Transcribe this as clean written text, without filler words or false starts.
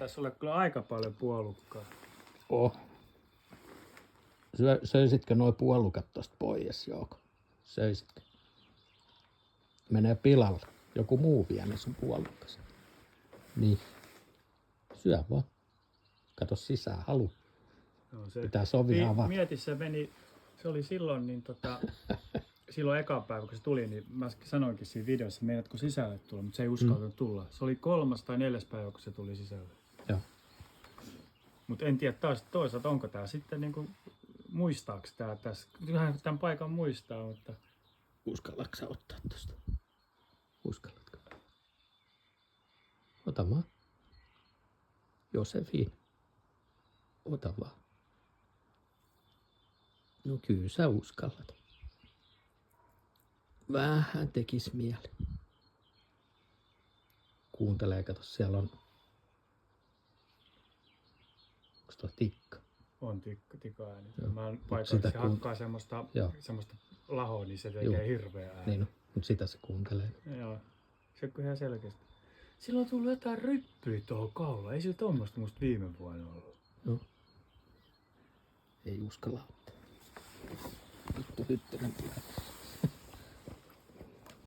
Mahtaisi olla kyllä aika paljon puolukkaa. Oh. Söisitkö nuo puolukat tosta pois, Jouko? Söisitkö? Menee pilalle. Joku muu vie ne sun puolukkas. Niin. Syö vaan. Kato sisään, halu. No, se, pitää sovia avata. Mieti, se oli silloin, niin silloin eka päivä, kun se tuli, niin mä sanoinkin siinä videossa, meidätkö sisälle tulla, mutta se ei uskaltanut tulla. Se oli 3. tai 4. päivä, kun se tuli sisälle. Joo. Mutta en tiedä taas toisaalta, onko tää sitten niinku, muistaako tää tässä? Kyllähän tämän paikan muistaa, mutta... Uskallatko sä ottaa tosta? Uskallatko? Ota vaan. Josefin. Ota vaan. No kyllä sä uskallat. Vähän tekis mieli. Kuuntelee, kato, siellä on... Onks tuo tikka? On tikka ääni. Mä oon paikallisesti hakkaa semmoista lahoa, niin se tekee hirveä ääni. Niin, mutta sitä se kuuntelee. Joo, se on ihan selkeästi. Silloin on tullut jotain ryppyä tuohon kaulaan. Ei sillä tommoista musta viime vuonna ollut. No. Ei uskalla ottaa. Vittu hyttynen tulee.